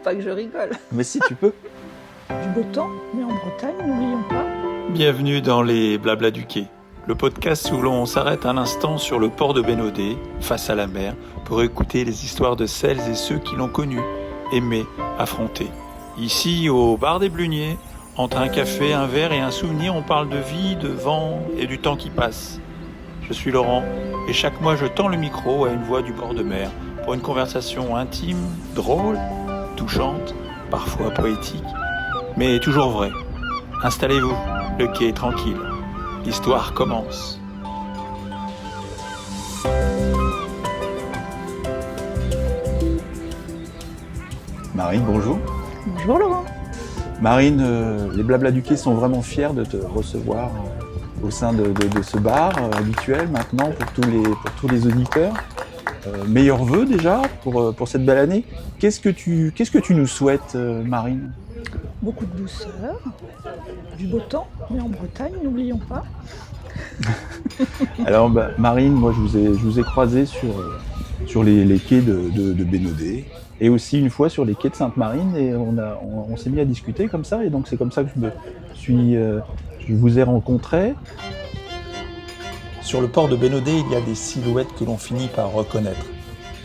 pas que je rigole. Mais si, tu peux. Du beau temps, mais en Bretagne, n'oublions pas. Bienvenue dans les Blabla du Quai, le podcast où l'on s'arrête un instant sur le port de Bénodet, face à la mer, pour écouter les histoires de celles et ceux qui l'ont connu, aimé, affronté. Ici, au bar des Bluniers, entre un café, un verre et un souvenir, on parle de vie, de vent et du temps qui passe. Je suis Laurent, et chaque mois je tends le micro à une voix du bord de mer, pour une conversation intime, drôle, touchante, parfois poétique, mais toujours vraie. Installez-vous, le quai est tranquille. L'histoire commence. Marine, bonjour. Bonjour Laurent. Marine, les Blabla du Quai sont vraiment fiers de te recevoir au sein de ce bar habituel maintenant pour tous les auditeurs. Meilleurs vœux déjà pour cette belle année. Qu'est-ce que tu nous souhaites, Marine ? Beaucoup de douceur, du beau temps, mais en Bretagne, n'oublions pas. Alors Marine, moi je vous ai croisé sur les quais de Bénodet et aussi une fois sur les quais de Sainte-Marine et on s'est mis à discuter comme ça et donc c'est comme ça que je vous ai rencontré. Sur le port de Bénodet, il y a des silhouettes que l'on finit par reconnaître,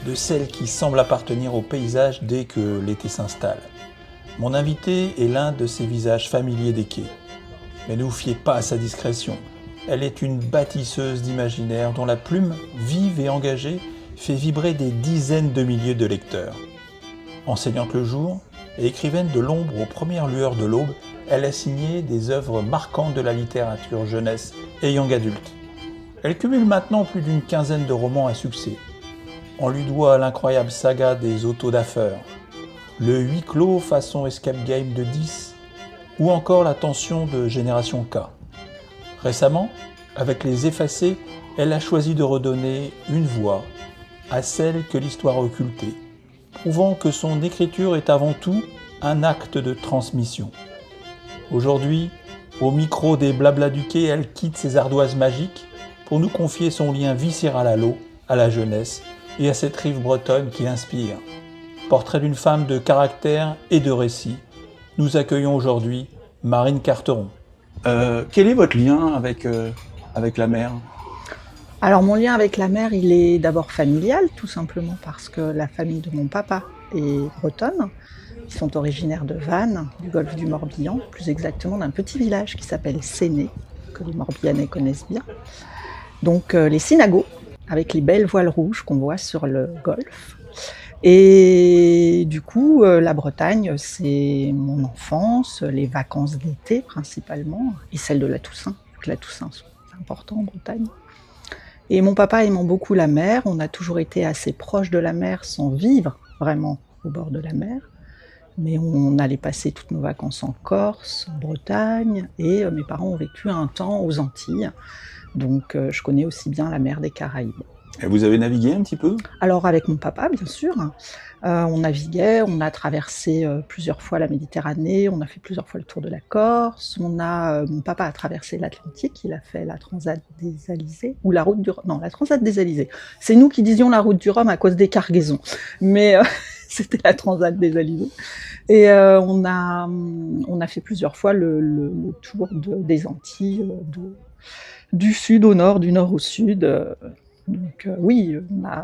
de celles qui semblent appartenir au paysage dès que l'été s'installe. Mon invité est l'un de ces visages familiers des quais. Mais ne vous fiez pas à sa discrétion. Elle est une bâtisseuse d'imaginaire dont la plume, vive et engagée, fait vibrer des dizaines de milliers de lecteurs. Enseignante le jour et écrivaine de l'ombre aux premières lueurs de l'aube, elle a signé des œuvres marquantes de la littérature jeunesse et young adulte. Elle cumule maintenant plus d'une quinzaine de romans à succès. On lui doit l'incroyable saga des autodafeurs, le huis clos façon escape game de 10, ou encore la tension de Génération K. Récemment, avec Les Effacés, elle a choisi de redonner une voix à celle que l'histoire a occultée, prouvant que son écriture est avant tout un acte de transmission. Aujourd'hui, au micro des Blabla du Quai, elle quitte ses ardoises magiques pour nous confier son lien viscéral à l'eau, à la jeunesse et à cette rive bretonne qui l'inspire. Portrait d'une femme de caractère et de récit. Nous accueillons aujourd'hui Marine Carteron. Quel est votre lien avec la mer ? Alors mon lien avec la mer, il est d'abord familial, tout simplement parce que la famille de mon papa est bretonne. Ils sont originaires de Vannes, du golfe du Morbihan, plus exactement d'un petit village qui s'appelle Séné, que les Morbihanais connaissent bien. Donc les Synagos, avec les belles voiles rouges qu'on voit sur le golfe. Et du coup, la Bretagne, c'est mon enfance, les vacances d'été principalement, et celles de la Toussaint. La Toussaint, c'est important en Bretagne. Et mon papa aimant beaucoup la mer, on a toujours été assez proche de la mer sans vivre vraiment au bord de la mer. Mais on allait passer toutes nos vacances en Corse, en Bretagne, et mes parents ont vécu un temps aux Antilles. Donc je connais aussi bien la mer des Caraïbes. Et vous avez navigué un petit peu ? Alors avec mon papa, bien sûr. On naviguait, on a traversé plusieurs fois la Méditerranée, on a fait plusieurs fois le tour de la Corse. Mon papa a traversé l'Atlantique, il a fait la Transat des Alizés, ou la route du Rhum. Non, la Transat des Alizés. C'est nous qui disions la route du Rhum à cause des cargaisons. Mais c'était la Transat des Alizés. Et on a fait plusieurs fois le tour des Antilles, du sud au nord, du nord au sud. Donc oui,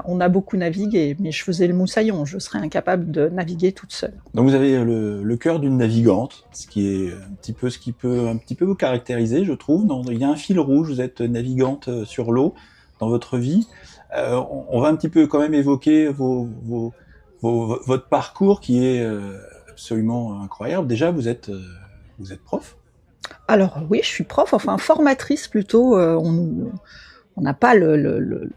on a beaucoup navigué, mais je faisais le moussaillon, je serais incapable de naviguer toute seule. Donc vous avez le cœur d'une navigante, ce qui est un petit peu ce qui peut un petit peu vous caractériser, je trouve. Il y a un fil rouge, vous êtes navigante sur l'eau dans votre vie. On va un petit peu quand même évoquer votre parcours qui est absolument incroyable. Déjà, vous êtes prof ? Alors oui, je suis prof, enfin formatrice plutôt. On n'a pas le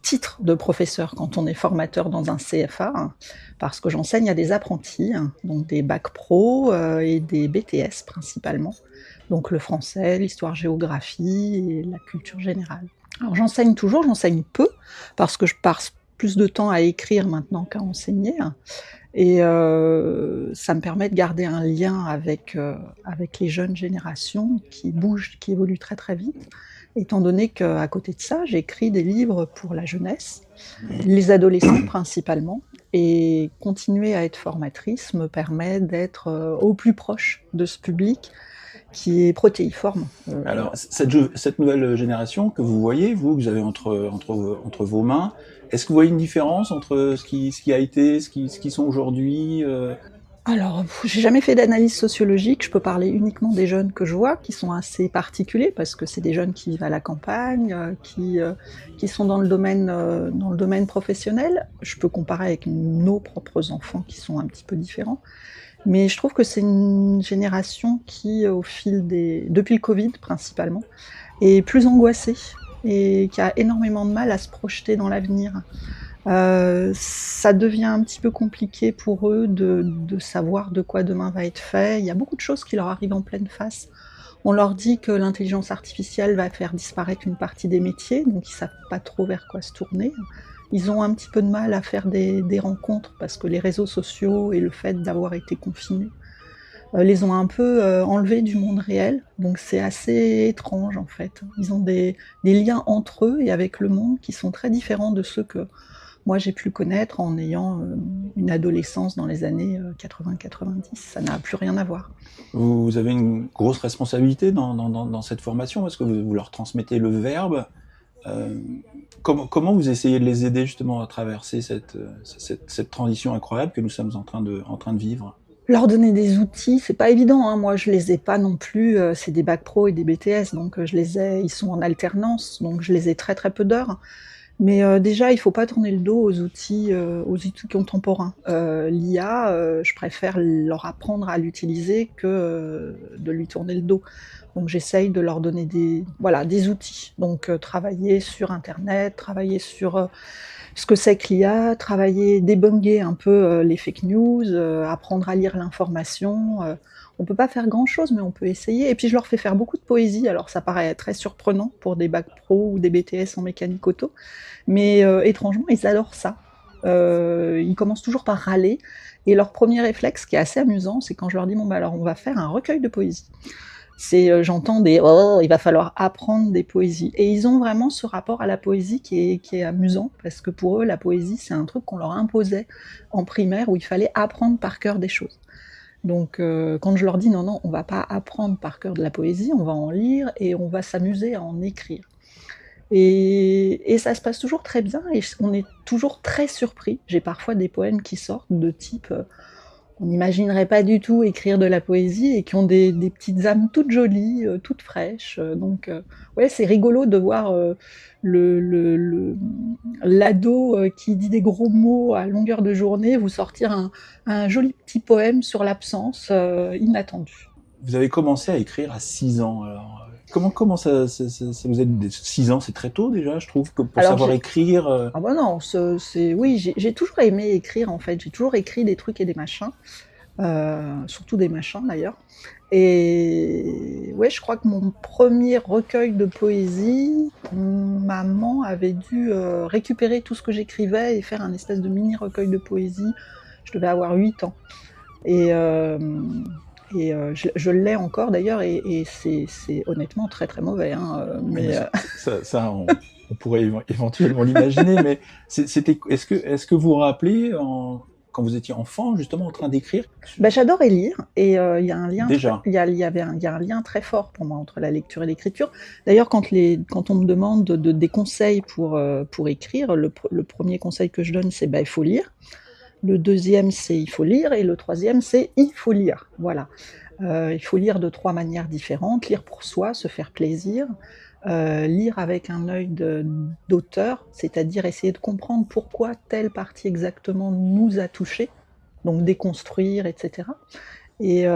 titre de professeur quand on est formateur dans un CFA, hein, parce que j'enseigne à des apprentis, hein, donc des bacs pro et des BTS principalement. Donc le français, l'histoire-géographie et la culture générale. Alors j'enseigne peu, parce que je passe plus de temps à écrire maintenant qu'à enseigner. Hein. Et ça me permet de garder un lien avec les jeunes générations qui bougent, qui évoluent très très vite. étant donné qu'à côté de ça, j'écris des livres pour la jeunesse, les adolescents principalement, et continuer à être formatrice me permet d'être au plus proche de ce public qui est protéiforme. Alors, cette nouvelle génération que vous voyez, vous, que vous avez entre vos mains, est-ce que vous voyez une différence entre ce qui a été, ce qui sont aujourd'hui Alors, j'ai jamais fait d'analyse sociologique, je peux parler uniquement des jeunes que je vois, qui sont assez particuliers, parce que c'est des jeunes qui vivent à la campagne, qui sont dans le domaine professionnel. Je peux comparer avec nos propres enfants qui sont un petit peu différents. Mais je trouve que c'est une génération qui, depuis le Covid principalement, est plus angoissée et qui a énormément de mal à se projeter dans l'avenir. Ça devient un petit peu compliqué pour eux de savoir de quoi demain va être fait. Il y a beaucoup de choses qui leur arrivent en pleine face. On leur dit que l'intelligence artificielle va faire disparaître une partie des métiers, donc ils savent pas trop vers quoi se tourner. Ils ont un petit peu de mal à faire des rencontres parce que les réseaux sociaux et le fait d'avoir été confinés les ont un peu enlevés du monde réel. Donc c'est assez étrange en fait. Ils ont des liens entre eux et avec le monde qui sont très différents de ceux que moi j'ai pu connaître en ayant une adolescence dans les années 80-90. Ça n'a plus rien à voir. Vous avez une grosse responsabilité dans cette formation parce que vous leur transmettez le verbe. Comment vous essayez de les aider justement à traverser cette transition incroyable que nous sommes en train de vivre? Leur donner des outils, c'est pas évident, hein. Moi, je les ai pas non plus, c'est des bacs pro et des BTS, donc ils sont en alternance, donc je les ai très, très peu d'heures. Mais déjà, il faut pas tourner le dos aux outils contemporains. L'IA, je préfère leur apprendre à l'utiliser que de lui tourner le dos. Donc j'essaye de leur donner des outils. Donc travailler sur internet, travailler sur ce que c'est que l'IA, débunker un peu les fake news, apprendre à lire l'information. On peut pas faire grand-chose, mais on peut essayer. Et puis je leur fais faire beaucoup de poésie. Alors ça paraît très surprenant pour des bacs pro ou des BTS en mécanique auto, mais étrangement, ils adorent ça. Ils commencent toujours par râler, et leur premier réflexe, qui est assez amusant, c'est quand je leur dis bon bah alors on va faire un recueil de poésie. J'entends des oh, il va falloir apprendre des poésies. Et ils ont vraiment ce rapport à la poésie qui est amusant, parce que pour eux, la poésie, c'est un truc qu'on leur imposait en primaire, où il fallait apprendre par cœur des choses. Donc quand je leur dis non, on va pas apprendre par cœur de la poésie, on va en lire et on va s'amuser à en écrire. Et ça se passe toujours très bien, et on est toujours très surpris. J'ai parfois des poèmes qui sortent de type on n'imaginerait pas du tout écrire de la poésie, et qui ont des petites âmes toutes jolies, toutes fraîches. Donc, ouais, c'est rigolo de voir l'ado qui dit des gros mots à longueur de journée vous sortir un joli petit poème sur l'absence inattendue. Vous avez commencé à écrire à 6 ans. Alors, comment ça vous êtes 6 ans, c'est très tôt déjà, je trouve, pour savoir écrire. Ah bah non, oui, j'ai toujours aimé écrire en fait. J'ai toujours écrit des trucs et des machins, surtout des machins d'ailleurs. Et ouais, je crois que mon premier recueil de poésie, maman avait dû récupérer tout ce que j'écrivais et faire un espèce de mini recueil de poésie. Je devais avoir 8 ans. Et je l'ai encore d'ailleurs, et c'est honnêtement très très mauvais. Hein, mais ça on pourrait éventuellement l'imaginer, mais est-ce que vous vous rappelez quand vous étiez enfant, justement en train d'écrire? J'adorais lire, et il y a un lien. Déjà. Il y a un lien très fort pour moi entre la lecture et l'écriture. D'ailleurs, quand on me demande des conseils pour écrire, le premier conseil que je donne, c'est il faut lire. Le deuxième, c'est il faut lire, et le troisième, c'est il faut lire. Voilà. Il faut lire de 3 manières différentes. Lire pour soi, se faire plaisir. Lire avec un œil d'auteur, c'est-à-dire essayer de comprendre pourquoi telle partie exactement nous a touchés, donc déconstruire, etc. Et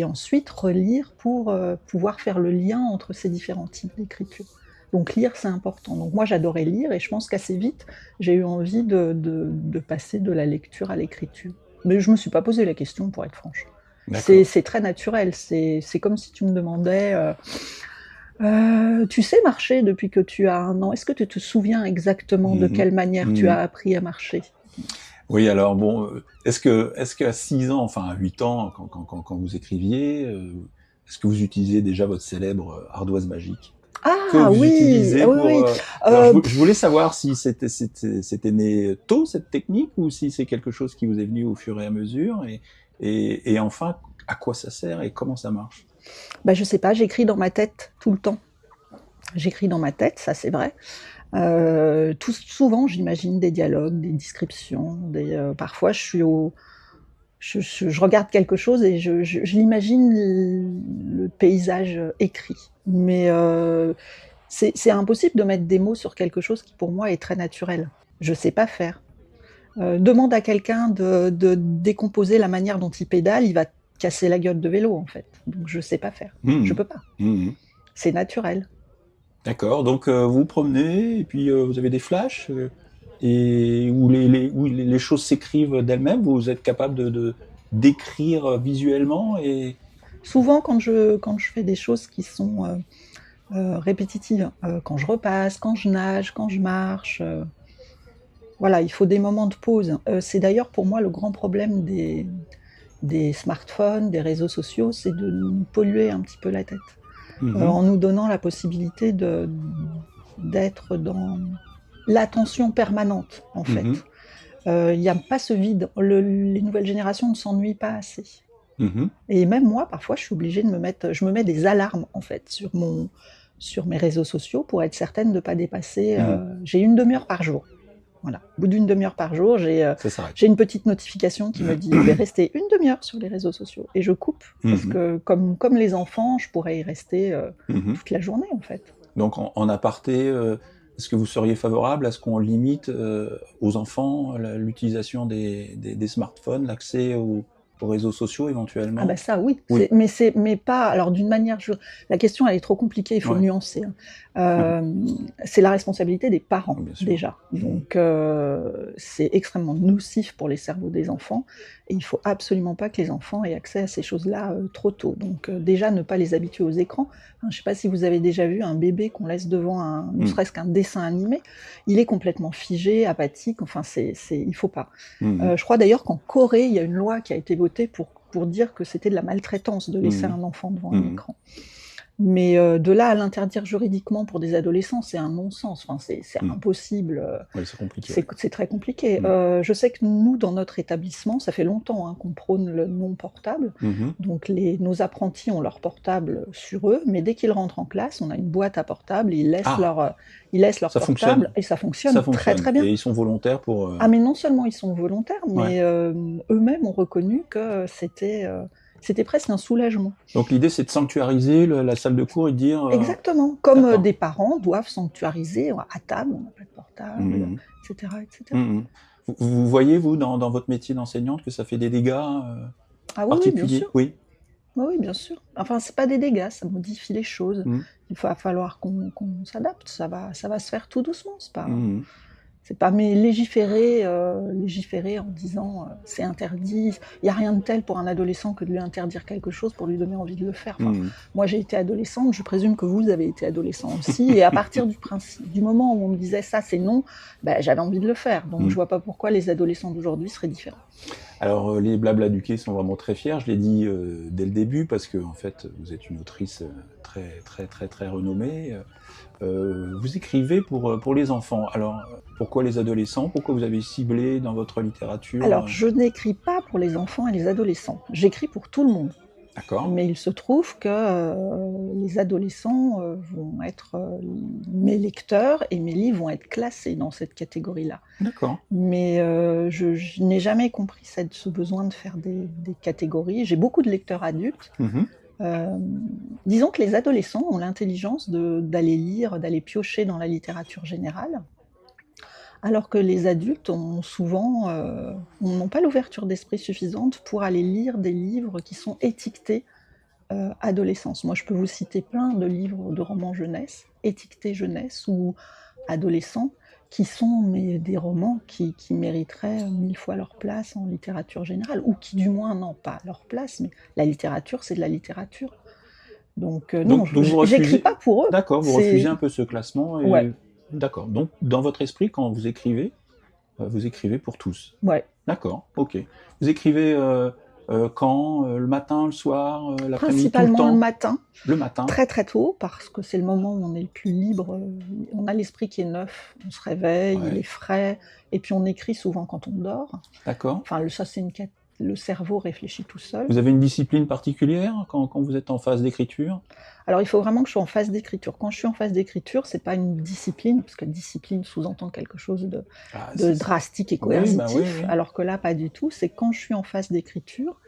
ensuite relire pour pouvoir faire le lien entre ces différents types d'écriture. Donc lire, c'est important. Donc moi, j'adorais lire, et je pense qu'assez vite, j'ai eu envie de passer de la lecture à l'écriture. Mais je me suis pas posé la question, pour être franche. C'est très naturel. C'est comme si tu me demandais tu sais marcher depuis que tu as 1 an. Est-ce que tu te souviens exactement de quelle manière tu as appris à marcher? Oui, alors bon, est-ce qu'à 6 ans, enfin à 8 ans, quand vous écriviez, est-ce que vous utilisiez déjà votre célèbre ardoise magique? que Ah vous oui, utilisez oui, pour... oui. Alors, Euh, je voulais savoir si c'était né tôt, cette technique, ou si c'est quelque chose qui vous est venu au fur et à mesure, et enfin, à quoi ça sert et comment ça marche? Bah, je sais pas, j'écris dans ma tête tout le temps. J'écris dans ma tête, ça c'est vrai. Souvent, j'imagine des dialogues, des descriptions, parfois je regarde quelque chose et je l'imagine le paysage écrit. Mais c'est impossible de mettre des mots sur quelque chose qui pour moi est très naturel. Je sais pas faire. Demande à quelqu'un de décomposer la manière dont il pédale, il va casser la gueule de vélo en fait. Donc je sais pas faire. Je Mhm. peux pas. Mhm. C'est naturel. D'accord, donc vous vous promenez, et puis vous avez des flashs, et où les choses s'écrivent d'elles-mêmes, vous êtes capable d'écrire visuellement, et... Souvent quand je fais des choses qui sont répétitives, quand je repasse, quand je nage, quand je marche, voilà, il faut des moments de pause. C'est d'ailleurs pour moi le grand problème des smartphones, des réseaux sociaux, c'est de nous polluer un petit peu la tête, Mhm. en nous donnant la possibilité d'être dans l'attention permanente, en Mhm. fait. Il y a pas ce vide. Les nouvelles générations ne s'ennuient pas assez. Mhm. Et même moi, parfois, je me mets des alarmes, en fait, sur mes réseaux sociaux pour être certaine de ne pas dépasser. Mhm. J'ai une demi-heure par jour. Voilà. Au bout d'une demi-heure par jour, Ça s'arrête. j'ai une petite notification qui me dit vous pouvez rester une demi-heure sur les réseaux sociaux. Et je coupe, parce Mhm. que comme les enfants, je pourrais y rester Mhm. toute la journée, en fait. Donc en aparté, est-ce que vous seriez favorable à ce qu'on limite aux enfants l'utilisation des smartphones, l'accès aux réseaux sociaux Ah bah éventuellement? ça oui, Oui, mais pas alors d'une manière la question elle est trop compliquée, il faut ouais, nuancer, hein. C'est la responsabilité des parents bien sûr. déjà, donc c'est extrêmement nocif pour les cerveaux des enfants et il faut absolument pas que les enfants aient accès à ces choses-là, trop tôt, donc déjà ne pas les habituer aux écrans, hein. Je sais pas si vous avez déjà vu un bébé qu'on laisse devant ne Mhm. serait-ce qu'un dessin animé, il est complètement figé, apathique, enfin il faut pas. Mhm. Je crois d'ailleurs qu'en Corée, il y a une loi qui a été votée pour dire que c'était de la maltraitance de laisser Mhm. un enfant devant un Mhm. écran. Mais de là à l'interdire juridiquement pour des adolescents, c'est un non-sens. Enfin, c'est Mhm. impossible. Ouais, c'est compliqué. Ouais. C'est très compliqué. Mhm. Je sais que nous, dans notre établissement, ça fait longtemps qu'on prône le non portable. Mhm. Donc nos apprentis ont leur portable sur eux, mais dès qu'ils rentrent en classe, on a une boîte à portable, Ah, ils laissent leur ça portable fonctionne. et ça Ça fonctionne très fonctionne. très bien. Et ils sont volontaires pour... Ah mais non seulement ils sont volontaires, Ouais. mais eux-mêmes ont reconnu que c'était presque un soulagement. Donc l'idée, c'est de sanctuariser la salle de cours et de dire... Exactement, comme d'accord. des parents doivent sanctuariser à table, on n'a pas de portable, Mhm. et cetera, et cetera. Mhm. Vous voyez, vous, dans votre métier d'enseignante, que ça fait des dégâts Ah oui, oui, bien particuliers? sûr. Oui. Oui, oui, bien sûr. Enfin, c'est pas des dégâts, ça modifie les choses. Mhm. Il va falloir qu'on s'adapte, ça va se faire tout doucement, Mhm. c'est pas mais légiférer en disant c'est interdit. Il y a rien de tel pour un adolescent que de lui interdire quelque chose pour lui donner envie de le faire. Enfin, Mhm. moi j'ai été adolescente, je présume que vous avez été adolescent aussi. Et à partir du moment où on me disait ça c'est non, ben, j'avais envie de le faire. Donc Mhm. je vois pas pourquoi les adolescents d'aujourd'hui seraient différents. Alors, les Blabla du Quai sont vraiment très fiers, je l'ai dit dès le début, parce que en fait, vous êtes une autrice très, très, très, très renommée. Vous écrivez pour les enfants. Alors, pourquoi les adolescents? Pourquoi vous avez ciblé dans votre littérature Alors je n'écris pas pour les enfants et les adolescents, j'écris pour tout le monde. D'accord. Mais il se trouve que les adolescents vont être mes lecteurs et mes livres vont être classés dans cette catégorie-là. D'accord. Mais je n'ai jamais compris ce besoin de faire des catégories. J'ai beaucoup de lecteurs adultes. Mhm. Disons que les adolescents ont l'intelligence d'aller lire, d'aller piocher dans la littérature générale, alors que les adultes ont souvent n'ont pas l'ouverture d'esprit suffisante pour aller lire des livres qui sont étiquetés adolescence. Moi, je peux vous citer plein de livres de romans jeunesse, étiquetés jeunesse ou adolescents, qui sont des romans qui mériteraient 1000 fois leur place en littérature générale, ou qui du moins n'ont pas leur place, mais la littérature, c'est de la littérature. Donc non, Donc vous j'écris refusez... pas pour eux. D'accord, vous refusez un peu ce classement. Ouais, D'accord. Donc, dans votre esprit, quand vous écrivez pour tous. ouais. D'accord, ok. Vous écrivez Quand? Le matin, le soir, l'après-midi, tout le Principalement le temps? matin, Le matin. très, très tôt, parce que c'est le moment où on est le plus libre, on a l'esprit qui est neuf, on se réveille, il Ouais. est frais et puis on écrit souvent quand on dort. D'accord. Enfin ça c'est une quête, le cerveau réfléchit tout seul. Vous avez une discipline particulière quand vous êtes en phase d'écriture? Alors il faut vraiment que je sois en phase d'écriture. Quand je suis en phase d'écriture, c'est pas une discipline, parce que discipline sous-entend quelque chose de Ah, de drastique et oui, bah, coercitif, oui, oui. alors que là pas du tout. C'est quand je suis en phase d'écriture,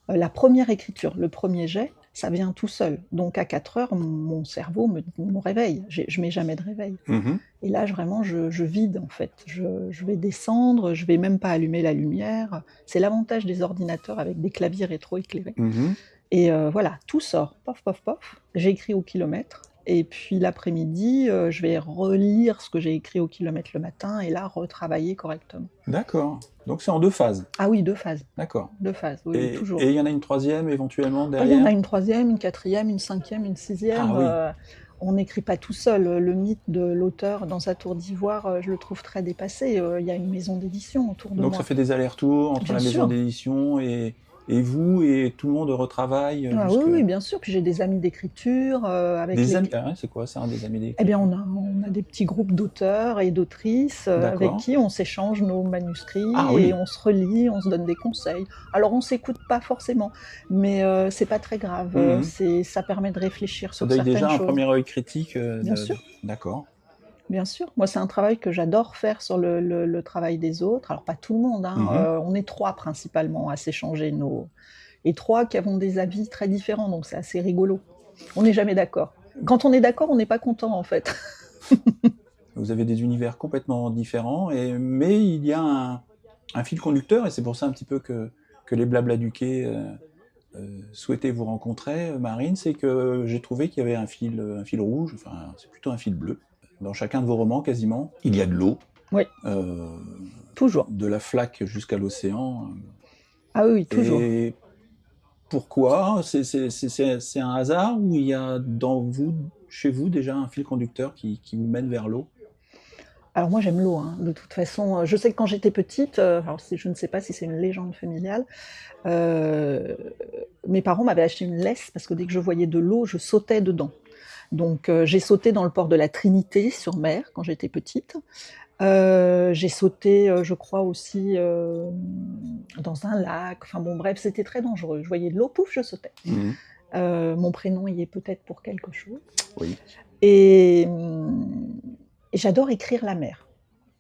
la première écriture, le premier jet, ça vient tout seul. Donc à 4 heures, mon cerveau me réveille. Je mets jamais de réveil. Mmh. Et là, vraiment, je vide, en fait. Je vais descendre, je vais même pas allumer la lumière. C'est l'avantage des ordinateurs avec des claviers rétroéclairés. Mmh. Et voilà, tout sort, pof, pof, pof. J'écris au kilomètre. Et puis l'après-midi, je vais relire ce que j'ai écrit au kilomètre le matin et là, retravailler correctement. D'accord. Donc c'est en 2 phases. Ah oui, 2 phases. D'accord. 2 phases, oui, Et toujours. il y en a une 3e éventuellement Ah, il y en derrière? a une 3e, une 4e, une 5e, une 6e. Ah oui. On n'écrit pas tout seul. Le mythe de l'auteur dans sa tour d'ivoire, je le trouve très dépassé. Il y a une maison d'édition autour de Donc moi. ça fait des allers-retours entre Bien la maison sûr. d'édition et vous, et tout le monde retravaille Ah oui, jusque... oui, bien sûr. Puis j'ai des amis d'écriture, avec Des les amis? Ah ouais, c'est quoi ça, des amis eh d'écriture? bien, on a des petits groupes d'auteurs et d'autrices, avec D'accord. qui on s'échange nos manuscrits Ah oui. et on se relit, on se donne des conseils. Alors on s'écoute pas forcément, mais c'est pas très grave, Mmh. ça permet de réfléchir Ça sur donne certaines déjà un choses. premier œil critique Bien sûr. D'accord. Bien sûr, moi c'est un travail que j'adore faire sur le travail des autres. Alors pas tout le monde, hein, Mmh. on est 3 principalement à s'échanger nos et 3 qui avons des avis très différents, donc c'est assez rigolo. On n'est jamais d'accord. Quand on est d'accord, on n'est pas content en fait. Vous avez des univers complètement différents, mais il y a un fil conducteur, et c'est pour ça un petit peu que les Blabla du quai souhaitaient vous rencontrer, Marine, c'est que j'ai trouvé qu'il y avait un fil rouge, enfin c'est plutôt un fil bleu, dans chacun de vos romans quasiment. Il y a de l'eau, Oui, euh, toujours. de la flaque jusqu'à l'océan. Ah oui, toujours. Et pourquoi? C'est un hasard, ou il y a chez vous déjà un fil conducteur qui vous mène vers l'eau? Alors moi j'aime l'eau, hein, de toute façon, je sais que quand j'étais petite, alors je ne sais pas si c'est une légende familiale, heu, mes parents m'avaient acheté une laisse parce que dès que je voyais de l'eau, je sautais dedans. Donc j'ai sauté dans le port de la Trinité-sur-Mer quand j'étais petite. J'ai sauté, je crois aussi, dans un lac, enfin bon bref, c'était très dangereux. Je voyais de l'eau, pouf, je sautais. Mhm. Mon prénom y est peut-être pour quelque chose. Oui. Et et j'adore écrire la mer.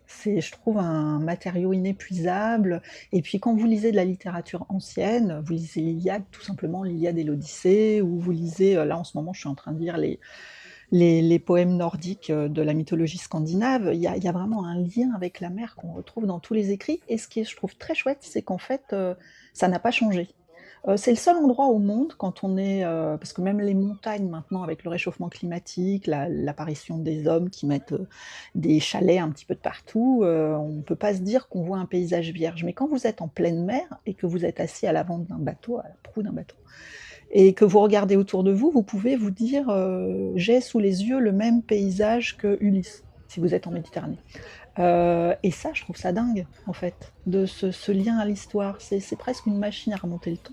C'est, je trouve, un matériau inépuisable et puis quand vous lisez de la littérature ancienne, vous lisez l'Iliade, tout simplement l'Iliade et l'Odyssée, ou vous lisez, là en ce moment je suis en train de lire les poèmes nordiques, de la mythologie scandinave, il y a vraiment un lien avec la mer qu'on retrouve dans tous les écrits et ce qui est, je trouve, très chouette, c'est qu'en fait, ça n'a pas changé. C'est le seul endroit au monde quand on est, parce que même les montagnes maintenant avec le réchauffement climatique, l'apparition des hommes qui mettent, des chalets un petit peu de partout, on ne peut pas se dire qu'on voit un paysage vierge. Mais quand vous êtes en pleine mer et que vous êtes assis à l'avant d'un bateau, à la proue d'un bateau, et que vous regardez autour de vous, vous pouvez vous dire, «J'ai sous les yeux le même paysage que Ulysse», si vous êtes en Méditerranée. Et ça, je trouve ça dingue, en fait, de ce lien à l'histoire. C'est presque une machine à remonter le temps.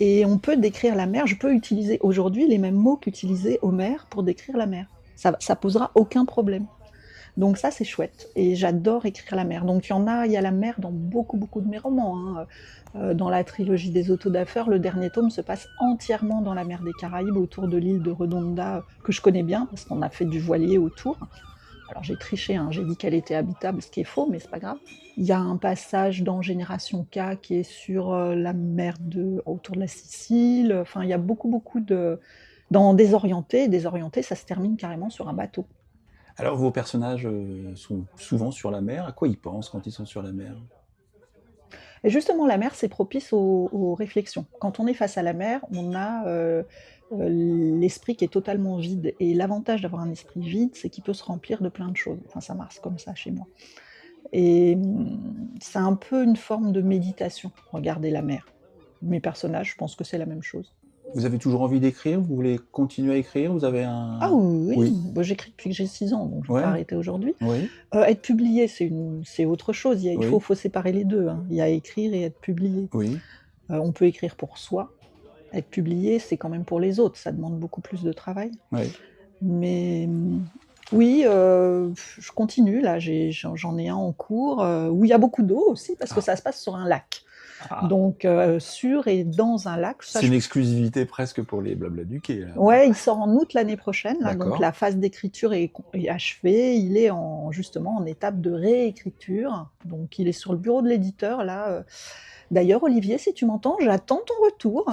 Et on peut décrire la mer. Je peux utiliser aujourd'hui les mêmes mots qu'utilisait Homère pour décrire la mer. Ça posera aucun problème. Donc ça, c'est chouette. Et j'adore écrire la mer. Donc il y a la mer dans beaucoup, beaucoup de mes romans, hein. Dans la trilogie des Autodafeurs, le dernier tome se passe entièrement dans la mer des Caraïbes, autour de l'île de Redonda, que je connais bien, parce qu'on a fait du voilier autour. Alors j'ai triché, hein, j'ai dit qu'elle était habitable, ce qui est faux, mais c'est pas grave. Il y a un passage dans Génération K qui est sur la mer autour de la Sicile. Enfin, il y a beaucoup, beaucoup de... Dans Désorienté, Désorienté, ça se termine carrément sur un bateau. Alors vos personnages sont souvent sur la mer. À quoi ils pensent quand ils sont sur la mer? Et justement, la mer, c'est propice aux réflexions. Quand on est face à la mer, on a l'esprit qui est totalement vide. Et l'avantage d'avoir un esprit vide, c'est qu'il peut se remplir de plein de choses. Enfin, ça marche comme ça chez moi. Et c'est un peu une forme de méditation, regarder la mer. Mes personnages, je pense que c'est la même chose. Vous avez toujours envie d'écrire? Vous voulez continuer à écrire? Vous avez Ah un... oui, Oui. bah, j'écris depuis que j'ai 6 ans, donc je ne vais Ouais. pas arrêter aujourd'hui. Oui. Être publié, c'est autre chose. Il Oui. faut séparer les deux, hein. Il y a écrire et être publié. Oui. On peut écrire pour soi. Être publié, c'est quand même pour les autres, ça demande beaucoup plus de travail. Oui. Mais oui, je continue là, j'en ai un en cours, où il y a beaucoup d'eau aussi parce que Ah. ça se passe sur un lac. Ah. Donc sur et dans un lac, ça C'est une exclusivité presque pour les Blabla du Quai, là. ouais, il sort en août l'année prochaine là, donc D'accord. la phase d'écriture est achevée. Il est justement en étape de réécriture, donc il est sur le bureau de l'éditeur là, d'ailleurs Olivier, si tu m'entends, j'attends ton retour.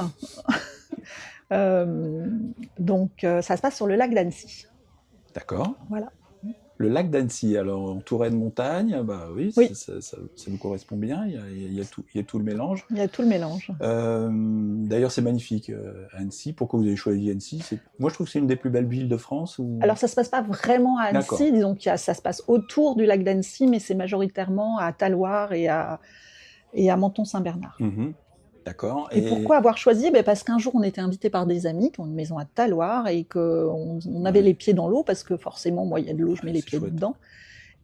Donc ça se passe sur le lac d'Annecy. D'accord. Voilà. Le lac d'Annecy, alors entouré de montagnes, bah oui, Oui. ça vous correspond bien, il y a tout le mélange. Il y a tout le mélange. D'ailleurs, c'est magnifique, Annecy. Pourquoi vous avez choisi Annecy? Moi, je trouve que c'est une des plus belles villes de France. Alors ça se passe pas vraiment à D'accord. Annecy, disons ça se passe autour du lac d'Annecy, mais c'est majoritairement à Talloires et à Menton-Saint-Bernard. Mhm. D'accord. Et pourquoi avoir choisi? Parce qu'un jour, on était invités par des amis qui ont une maison à Talloires et qu'on avait les pieds dans l'eau, parce que forcément, moi, il y a de l'eau, je mets les pieds dedans.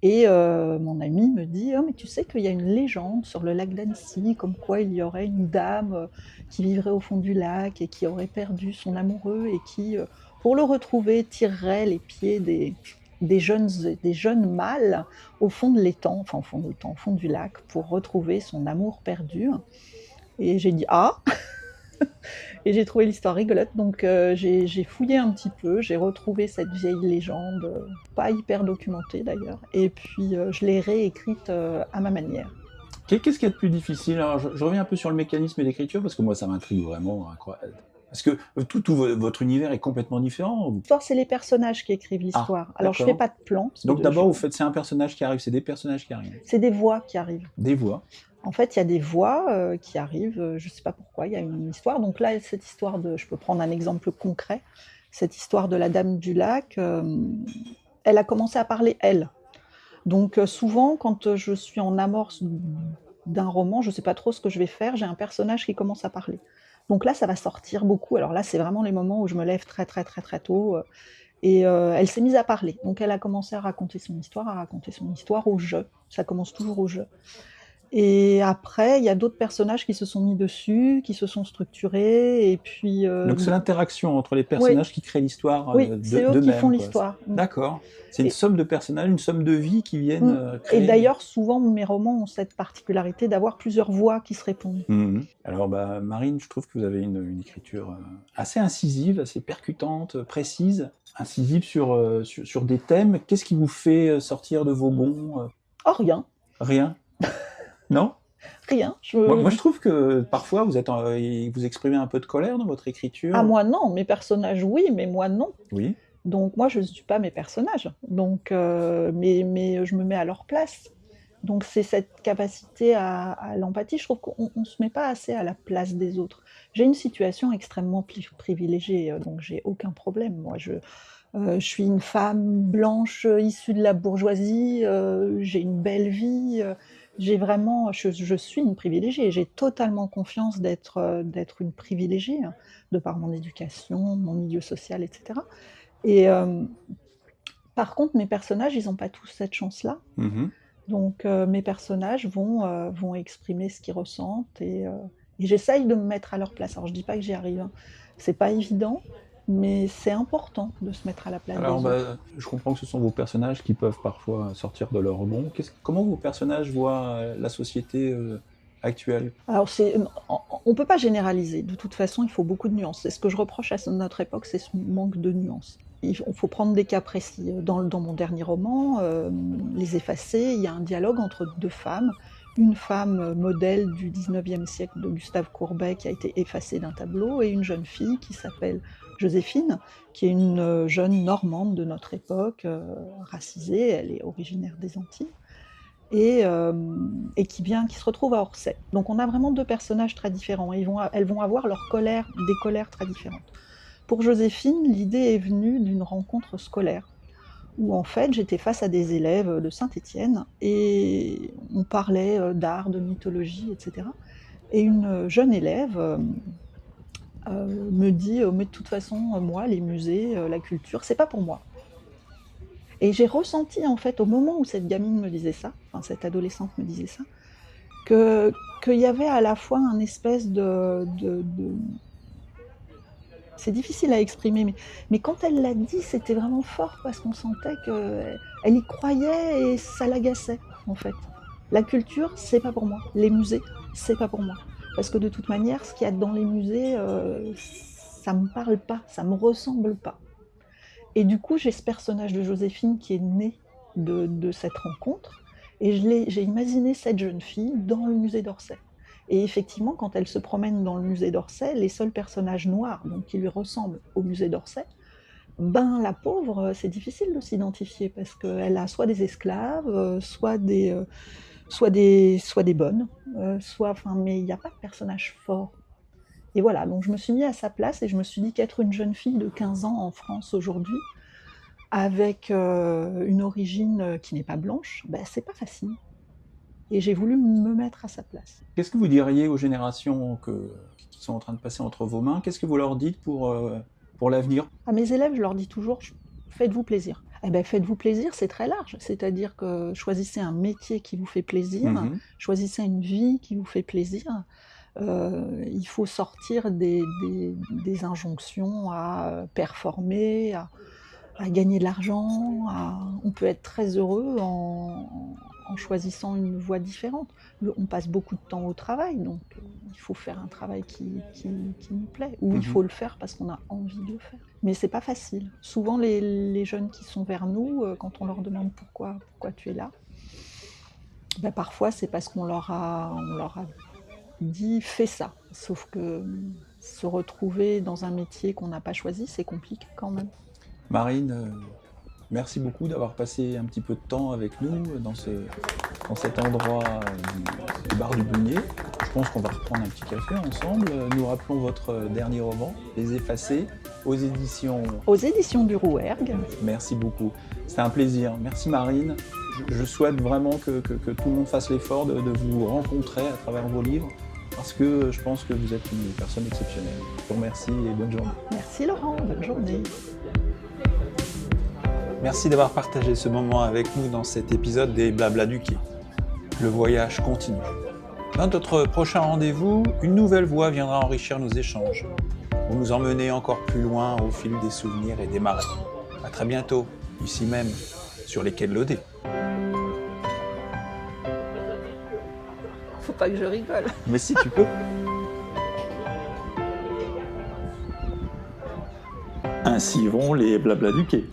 Et mon ami me dit « Oh, mais tu sais qu'il y a une légende sur le lac d'Annecy, comme quoi il y aurait une dame qui vivrait au fond du lac et qui aurait perdu son amoureux et qui, pour le retrouver, tirerait les pieds des jeunes mâles au fond de l'étang, enfin au fond du lac, pour retrouver son amour perdu. » Et j'ai dit « Ah !» Et j'ai trouvé l'histoire rigolote, donc j'ai fouillé un petit peu, j'ai retrouvé cette vieille légende, pas hyper documentée d'ailleurs, et puis je l'ai réécrite à ma manière. Qu'est-ce qu'il y a de plus difficile? Alors, je reviens un peu sur le mécanisme d'écriture, parce que moi, ça m'intrigue vraiment, incroyable. Parce que tout votre univers est complètement différent. L'histoire, c'est les personnages qui écrivent l'histoire. Alors je fais pas de plan. Donc d'abord, c'est un personnage qui arrive, c'est des personnages qui arrivent. C'est des voix qui arrivent. Des voix. En fait, il y a des voix qui arrivent, je ne sais pas pourquoi, il y a une histoire. Donc là, cette histoire je peux prendre un exemple concret, cette histoire de la Dame du Lac, elle a commencé à parler, elle. Donc souvent, quand je suis en amorce d'un roman, je ne sais pas trop ce que je vais faire, j'ai un personnage qui commence à parler. Donc là, ça va sortir beaucoup. Alors là, c'est vraiment les moments où je me lève très très très très tôt. Et elle s'est mise à parler. Donc elle a commencé à raconter son histoire au jeu. Ça commence toujours au jeu. Et après, il y a d'autres personnages qui se sont mis dessus, qui se sont structurés, et puis... Donc c'est l'interaction entre les personnages qui créent l'histoire oui, c'est eux qui font l'histoire. D'accord. C'est une somme de personnages, une somme de vies qui viennent créer... Et d'ailleurs, souvent, mes romans ont cette particularité d'avoir plusieurs voix qui se répondent. Alors, Marine, je trouve que vous avez une écriture assez incisive, assez percutante, précise, incisive sur des thèmes. Qu'est-ce qui vous fait sortir de vos gonds? Oh, rien. Rien? Non? Rien. Moi, je trouve que parfois, vous exprimez un peu de colère dans votre écriture. Ah, moi, non. Mes personnages, oui, mais moi, non. Oui. Donc, moi, je ne suis pas mes personnages. Donc, mais je me mets à leur place. Donc, c'est cette capacité à l'empathie. Je trouve qu'on ne se met pas assez à la place des autres. J'ai une situation extrêmement privilégiée, donc j'ai aucun problème. Moi, je suis une femme blanche issue de la bourgeoisie, j'ai une belle vie, je suis une privilégiée. J'ai totalement confiance d'être une privilégiée, hein, de par mon éducation, mon milieu social, etc. Et par contre, mes personnages, ils n'ont pas tous cette chance-là. Donc mes personnages vont exprimer ce qu'ils ressentent et j'essaye de me mettre à leur place. Alors je dis pas que j'y arrive, hein. C'est pas évident, mais c'est important de se mettre à la place des autres. Je comprends que ce sont vos personnages qui peuvent parfois sortir de leur rond. Comment vos personnages voient la société actuelle? Alors on peut pas généraliser. De toute façon, il faut beaucoup de nuances. C'est ce que je reproche à notre époque, c'est ce manque de nuances. Il faut prendre des cas précis. Dans mon dernier roman, Les Effacés, il y a un dialogue entre deux femmes. Une femme modèle du 19e siècle de Gustave Courbet qui a été effacée d'un tableau, et une jeune fille qui s'appelle Joséphine, qui est une jeune Normande de notre époque, racisée, elle est originaire des Antilles, et qui se retrouve à Orsay. Donc on a vraiment deux personnages très différents, et elles vont avoir des colères très différentes. Pour Joséphine, l'idée est venue d'une rencontre scolaire, où en fait j'étais face à des élèves de Saint-Étienne, et on parlait d'art, de mythologie, etc. Et une jeune élève me dit « mais de toute façon, moi, les musées, la culture, c'est pas pour moi ». Et j'ai ressenti en fait, au moment où cette gamine me disait ça, enfin cette adolescente me disait ça, qu'il y avait à la fois un espèce c'est difficile à exprimer, mais quand elle l'a dit, c'était vraiment fort parce qu'on sentait qu'elle y croyait et ça l'agaçait, en fait. La culture, c'est pas pour moi. Les musées, c'est pas pour moi. Parce que de toute manière, ce qu'il y a dans les musées, ça me parle pas, ça me ressemble pas. Et du coup, j'ai ce personnage de Joséphine qui est né de cette rencontre, et j'ai imaginé cette jeune fille dans le musée d'Orsay. Et effectivement, quand elle se promène dans le musée d'Orsay, les seuls personnages noirs, donc qui lui ressemblent au musée d'Orsay, ben la pauvre, c'est difficile de s'identifier parce qu'elle a soit des esclaves, soit des bonnes, mais il n'y a pas de personnage fort. Et voilà, donc je me suis mis à sa place et je me suis dit qu'être une jeune fille de 15 ans en France aujourd'hui, avec une origine qui n'est pas blanche, ben, c'est pas facile. Et j'ai voulu me mettre à sa place. Qu'est-ce que vous diriez aux générations qui sont en train de passer entre vos mains? Qu'est-ce que vous leur dites pour l'avenir? À mes élèves, je leur dis toujours, faites-vous plaisir. Eh ben, faites-vous plaisir, c'est très large. C'est-à-dire que choisissez un métier qui vous fait plaisir, choisissez une vie qui vous fait plaisir. Il faut sortir des injonctions à performer, à gagner de l'argent. On peut être très heureux en choisissant une voie différente. On passe beaucoup de temps au travail, donc il faut faire un travail qui nous plaît, ou il faut le faire parce qu'on a envie de le faire. Mais c'est pas facile. Souvent, les jeunes qui sont vers nous, quand on leur demande pourquoi tu es là, ben parfois c'est parce qu'on leur a dit fais ça. Sauf que se retrouver dans un métier qu'on n'a pas choisi, c'est compliqué quand même. Marine, merci beaucoup d'avoir passé un petit peu de temps avec nous dans cet endroit du bar du Bunier. Je pense qu'on va reprendre un petit café ensemble. Nous rappelons votre dernier roman, Les Effacés, aux éditions du Rouergue. Merci beaucoup. C'était un plaisir. Merci Marine. Je souhaite vraiment que tout le monde fasse l'effort de vous rencontrer à travers vos livres, parce que je pense que vous êtes une personne exceptionnelle. Je vous remercie et bonne journée. Merci Laurent, bonne journée. Merci d'avoir partagé ce moment avec nous dans cet épisode des Blabla du Quai. Le voyage continue. Dans notre prochain rendez-vous, une nouvelle voix viendra enrichir nos échanges, pour nous emmener encore plus loin au fil des souvenirs et des marées. À très bientôt, ici même, sur les quais de l'Odé. Faut pas que je rigole. Mais si, tu peux. Ainsi vont les Blabla du Quai.